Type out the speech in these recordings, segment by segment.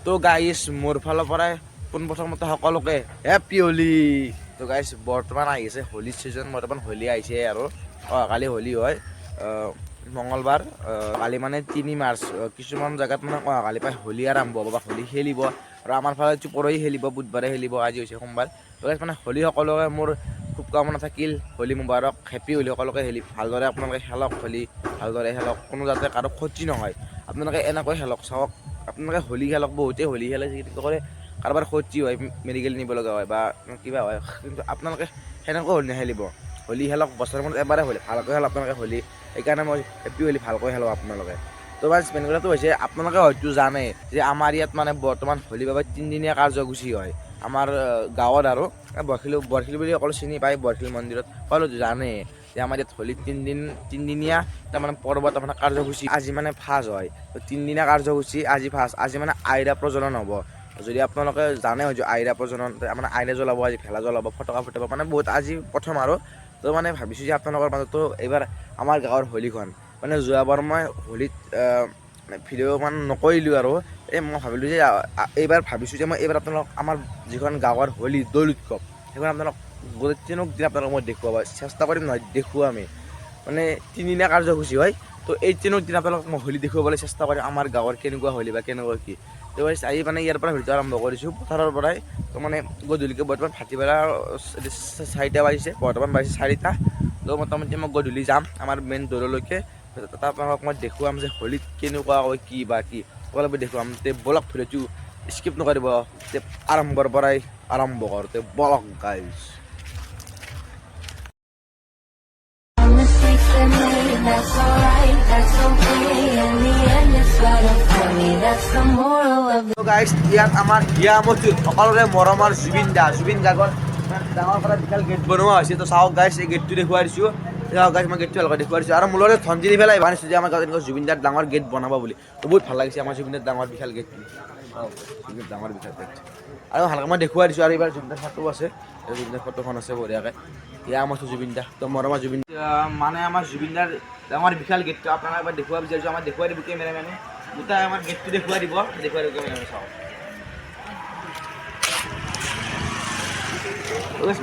তো গাইছ মোৰ ফালৰ পৰাই পোনপ্ৰথমতে সকলোকে হেপী হোলী। তো গাইছ বৰ্তমান আহিছে হোলী ছিজন, বৰ্তমান হোলী আহিছে আৰু কালি হোলী হয় মঙলবাৰ, কালি মানে ৩ মাৰ্চ। কিছুমান জেগাত মানে কালি পৰা হোলী আৰম্ভ হ'ব বা হোলী খেলিব, আৰু আমাৰ ফালে পৰহি খেলিব, বুধবাৰে খেলিব, আজি হৈছে সোমবাৰ। তো গাইছ মানে হোলী সকলোকে মোৰ শুভকামনা থাকিল, হোলী মুবাৰক, হেপী হোলী। সকলোকে হোলী ভালদৰে আপোনালোকে খেলক, হোলী ভালদৰে খেলক, কোনো যাতে কাৰো ক্ষতি নহয়। আপোনালোকে এনেকৈ খেলক, চাওক আপোনালোকে হোলী খেলক, বহুতেই হোলী খেলে যিটো কৰে কাৰোবাৰ ক্ষতি হয়, মেডিকেল নিব লগা হয় বা কিবা হয়, কিন্তু আপোনালোকে সেনেকৈ হোলী নেখেলিব। হোলী খেলক, বছৰৰ মূৰত এবাৰে হোলী, ভালকৈ খেলক আপোনালোকে হোলী। সেইকাৰণে মই হেপী হোলী, ভালকৈ খেলক আপোনালোকে। তো বাছ মেইন কথাটো হৈছে আপোনালোকে হয়তো জানে যে আমাৰ ইয়াত মানে বৰ্তমান হোলীৰ বাবে 3 দিনীয়া কাৰ্যসূচী হয় আমাৰ গাঁৱত। আৰু বৰশিল বুলি সকলো চিনি পায়, বৰশিল মন্দিৰত সকলো জানে যে আমাৰ ইয়াত হোলী 3 দিনীয়া তাৰমানে পৰ্ব, তাৰমানে কাৰ্যসূচী আজি মানে ফাৰ্ষ্ট হয়। 3 দিনীয়া কাৰ্যসূচী আজি ফাৰ্ষ্ট, আজি মানে আইৰা প্ৰজ্বলন হ'ব। যদি আপোনালোকে জানে হয়তো আইৰা প্ৰজ্বলন, মানে আইৰা জ্বলাব, আজি ভেলা জ্বলাব, ফটকা ফুটাব, মানে বহুত আজি প্ৰথম আৰু। তো মানে ভাবিছোঁ যে আপোনালোকৰ মাজতো এইবাৰ আমাৰ গাঁৱৰ হোলীখন, মানে যোৱাবাৰ মই হোলীত ভিডিঅ' মানে নকৰিলোঁ আৰু মই ভাবিলোঁ যে এইবাৰ ভাবিছোঁ যে মই এইবাৰ আপোনালোক আমাৰ যিখন গাঁৱৰ হোলী দৌল উৎসৱ, সেইখন আপোনালোক গোটেই দিন আপোনালোকক মই দেখুৱাব চেষ্টা কৰিম, নহয় দেখুৱামেই। মানে 3 দিনীয়া কাৰ্যসূচী হয়, তো এই 3 দিন আপোনালোকক মই হোলী দেখুৱাবলৈ চেষ্টা কৰিম, আমাৰ গাঁৱৰ কেনেকুৱা হোলী বা কেনেকুৱা কি। তো আহি মানে ইয়াৰ পৰা ভিডিঅ' আৰম্ভ কৰিছোঁ পথাৰৰ পৰাই। তো মানে গধূলিকৈ বৰ্তমান ভাটিবেলা 4টা বাজিছে, বৰ্তমান বাজিছে 4টা। তো মোটামুটি মই গধূলি যাম আমাৰ মেইন দৌললৈকে, তাত আপোনালোকক মই দেখুৱাম যে হোলীত কেনেকুৱা হয়, কি বা কি সকলোবোৰ দেখুৱাম। তে বলক ভিডিঅ'টো স্কিপ নকৰিব, তে আৰম্ভৰ পৰাই আৰম্ভ কৰোঁতে বলক guys. That's alright, that's okay. In the end, it's better for me. That's the moral of the. তো গাইজ ইয়াত আমাৰ হিয়া মতুৰ সকলোৰে মৰমৰ জুবিন গাৰ্গৰ ডাঙৰ পৰা বিশাল গেট বনোৱা হৈছে। তো চাওক গাইজ, এই গেটটো দেখুৱাই দিছোঁ, চাওক গাইজ মই গেটটো ভালকৈ দেখুৱাই দিছোঁ। আৰু মোলৈ ধনজি দি পেলাই ভাবিছোঁ যে আমাৰ গাঁৱত এনেকুৱা জুবিন দাৰ ডাঙৰ গেট বনাব বুলি। তো বহুত ভাল লাগিছে আমাৰ জুবিন দাৰ ডাঙৰ বিশাল গেটটো, ডাঙৰ বিশাল গেট। আৰু ভালকৈ মই দেখুৱাই দিছোঁ। আৰু এইবাৰ জুবিন দাৰ ফটো আছে, জুবিন দাৰ ফটোখন আছে বঢ়িয়াকৈ। হিয়া মতো জুবিন দা, তো মৰমৰ জুবিন মানে আমাৰ জুবিন দাৰ ডাঙৰ বিশাল গেটটো আপোনালোকে এবাৰ দেখুৱাব বিচাৰিছোঁ। আমাৰ দেখুৱাই দিব কেমেৰামেনে, গোটাই আমাৰ গেটটো দেখুৱাই দিব কেমেৰামেনে। চাওক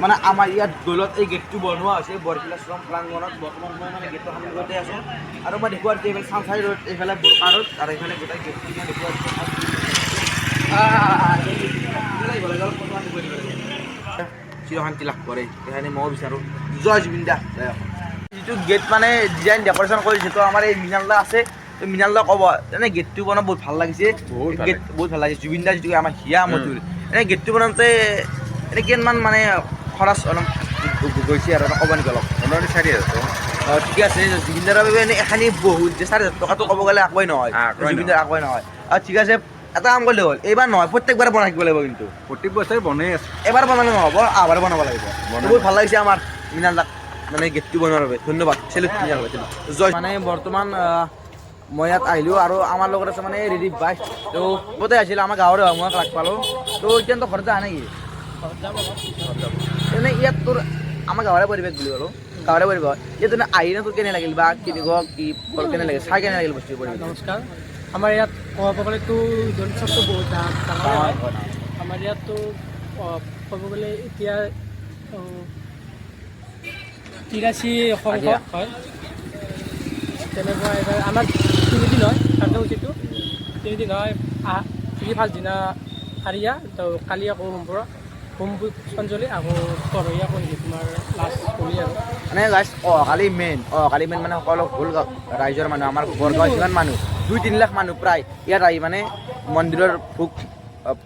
মানে আমাৰ ইয়াত দৌলত এই গেটটো বনোৱা হৈছে বৰশিলা শ্ৰম প্ৰাংগণত। বৰ্তমান মই মানে গেটৰ সন্মুখতে আছোঁ, আৰু মই দেখুৱাই দিছোঁ এইফালে চানচাৰি ৰোড, এইফালে বোকা ৰোড, আৰু এইফালে গোটেই গেটটো মই দেখুৱাই দিছোঁ। চিৰশান্তি লাভ কৰে, সেইকাৰণে মই বিচাৰোঁ জয় জুবিন দা। যিটো গেট মানে ডিজাইন ডেক'ৰেশ্যন কৰিছে, তো আমাৰ এই মৃণাল দা আছে, তো মৃণাল দা ক'ব এনে গেটটো বনাই বহুত ভাল লাগিছে, গেট বহুত ভাল লাগিছে। জুবিন দা যিটো আমাৰ হিয়া মতুৰ, এনেই গেটটো বনাওঁতে এনে কিমান মানে খৰচ অলপ গৈছে আৰু ক'ব নেকি অলপ? 4,000। অঁ ঠিকে আছে। জুবিন দাৰ বাবে এনেই এখানি বহুত যে 4,000 টকাটো ক'ব গ'লে একোৱেই নহয়, জুবিন দাৰ একোৱেই নহয়। আৰু ঠিক আছে, এটা কাম কৰিলে হ'ল, এইবাৰ নহয় প্ৰত্যেকবাৰে বনাই থাকিব লাগিব। কিন্তু প্ৰত্যেক বছৰে বনাই আছে, এবাৰ বনালে নহ'ব, আবাৰ বনাব লাগিব। বহুত ভাল লাগিছে আমাৰ মৃণাল দাক মানে গেটটো বনোৱাৰ বাবে, ধন্যবাদ। জয়। মানে বৰ্তমান মই ইয়াত আহিলোঁ, আৰু আমাৰ লগত আছে মানে ৰিদীপ ভাই। তো ক'তে আছিল, আমাৰ গাঁৱৰে হয়, মই লগ পালোঁ। তো এতিয়াতো ঘৰত যা নেকি? এনে ইয়াত তোৰ আমাৰ গাঁৱৰে পৰিৱেশ বুলি ক'লোঁ, গাঁৱৰে পৰিৱেশ হয়। ইয়াত তেনে আহি তোৰ কেনে লাগিল বা কেনেকুৱা কি কেনে লাগিল, চাই কেনে লাগিল বস্তু পৰিৱেশ? নমস্কাৰ। আমাৰ ইয়াত ক'ব গ'লেতো দৌল উৎসৱটো বহুত ডাঙৰ হয়। আমাৰ ইয়াততো ক'ব গ'লে এতিয়া 83 সংখ্যক হয়। তেনেকুৱা এইবাৰ আমাৰ 3 দিন হয় কাৰ্যসূচীটো, 3 দিন হয়। আজি ফাৰ্ষ্ট দিনা আৰিয়া, তো কালি আকৌ হোম পুষ্পাঞ্জলি, আকৌ পৰহি আকৌ তোমাৰ লাষ্ট হোলী আৰু মানে লাষ্ট কালি মেইন মানে সকলো ভুল ৰাইজৰ মানুহ, আমাৰ বৰগাঁৱৰ যিমান মানুহ 2-3 লাখ মানুহ প্ৰায় ইয়াত আহি মানে মন্দিৰৰ ভোগ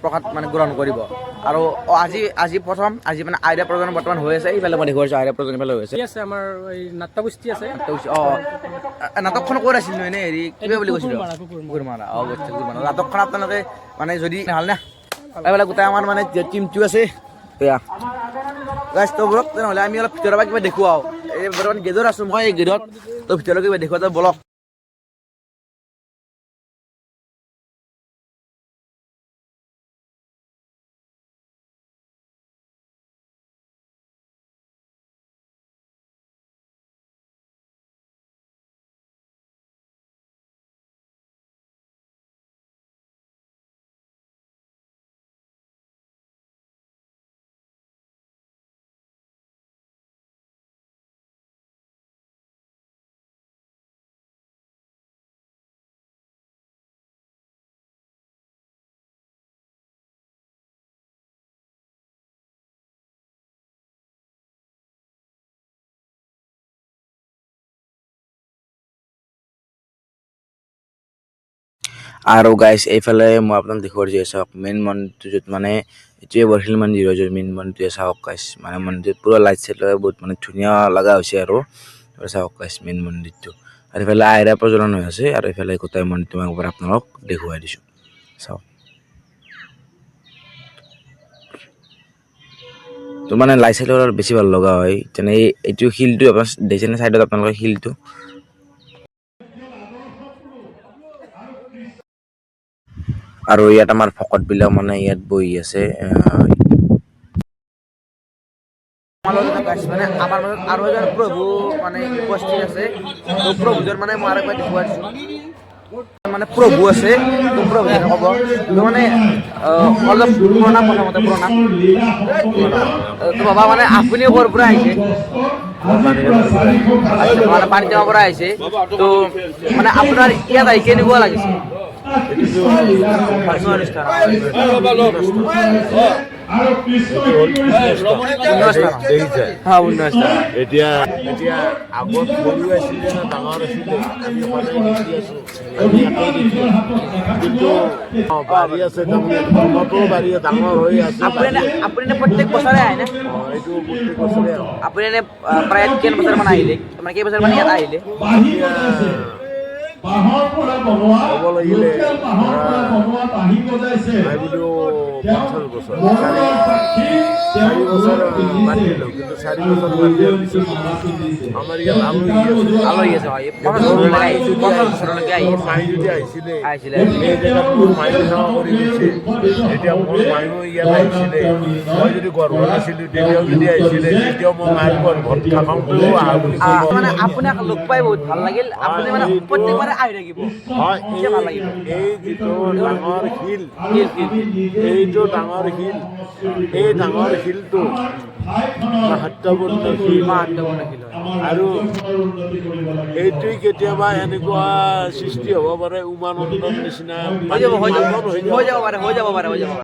প্ৰসাদ মানে গ্ৰহণ কৰিব। আৰু আজি প্ৰথম, আজি মানে আইৰা প্ৰজনন বৰ্তমান হৈ আছে। এইফালে মই দেখুৱাইছোঁ আইৰা প্ৰজনন এইফালে হৈ আছে। আছে আমাৰ এই নাট্যগোষ্ঠী আছে। নাটকখন ক'ত আছিল নো এনেই? হেৰি কিবা বুলি কৈছিলোঁ, কুকুৰমাৰা। নাটকখন আপোনালোকে মানে যদি ভাল না, এইফালে গোটেই আমাৰ মানে টিমটো আছে। এয়া গাইজবোৰক তেনেহ'লে আমি অলপ ভিতৰৰ পৰা কিবা দেখুৱাওঁ। এই বৰ্তমান গেটত আছোঁ মই, এই গেটত তো ভিতৰলৈ কিবা দেখুৱাওঁ, বলক। আৰু গাইছ এইফালে মই আপোনাক দেখুৱাই দিছোঁ চাওক মেইন মন্দিৰটো য'ত মানে এইটোৱে বৰশিল মন্দিৰ হয় য'ত মেইন মন্দিৰটোৱে চাওক গাইছ মানে মন্দিৰত পুৰা লাইট চাইট লগাই বহুত মানে ধুনীয়া লগা হৈছে আৰু চাওক গাইছ মেইন মন্দিৰটো আৰু এইফালে আইৰা প্ৰজ্বলন হৈ আছে আৰু এইফালে গোটেই মন্দিৰটো মই একবাৰ আপোনালোকক দেখুৱাই দিছোঁ চাওক তো মানে লাইট চাইট অলপ বেছি ভাল লগা হয় তেনে এইটো শিলটো আপোনাৰ দেখিছেনে চাইডত আপোনালোকে শিলটো আৰু ইয়াত আমাৰ ভকতবিলাক মানে ইয়াত বহি আছে মানে আমাৰ মাজত আৰু এজন প্ৰভু মানে উপস্থিত আছে তো প্ৰভুজন মানে মই আৰু একবাৰ দেখুৱাই দিছোঁ মানে প্ৰভু আছে তো প্ৰভুজনে ক'ব তো মানে অলপ প্ৰণাম প্ৰথমতে প্ৰণাম তো বাবা মানে আপুনি ক'ৰ পৰা আহিছে মানে পানীটেঙাৰ পৰা আহিছে তো মানে আপোনাৰ ইয়াত আহি কেনেকুৱা লাগিছে এতিয়া আগত সৰু আছিলে না ডাঙৰ আছিলে আমি সদায় দেখি আছোঁ আমি একেই দেখি আছোঁ কিন্তু বাঢ়ি আছে তাৰমানে ধৰ্মটো বাঢ়ি ডাঙৰ হৈ আছে আপুনি প্ৰত্যেক বছৰে আহে নে এইটো প্ৰত্যেক বছৰে আপুনি এনে প্ৰায় কেইবছৰমান আহিলে মানে কেইবছৰমান ইয়াত আহিলে ক'ব লাগিলে ভাবিলোঁ 50 বছৰ 4 বছৰ বাদ দিলোঁ কিন্তু 4 বছৰ বাদ দিয়াৰ পিছত আমাৰ ইয়াত আলহী আছে মাই যদি আহিছিলে এই জেগাত মোৰ মাই সেৱা কৰি দিছে এতিয়া মোৰ মায়ো ইয়াত আহিছিলে মই যদি গৰ্ভত আছিলোঁ তেতিয়াও যদি আহিছিলে তেতিয়াও মই মাৰ গৰ্ভত থাকোঁতেও আহা বুলি মানে আপোনাক লগ পাই বহুত ভাল লাগিল আপুনি মানে প্ৰত্যেকবাৰে আহি থাকিব হয় ভাল লাগিব এই যিটো ডাঙৰ শিল এইটো ডাঙৰ শিল এই ডাঙৰ শিলটো মাহাত্ম্যপূৰ্ণ শিল আৰু এইটোৱে কেতিয়াবা এনেকুৱা সৃষ্টি হ'ব পাৰে উমানন্দৰ নিচিনা হৈ যাব পাৰে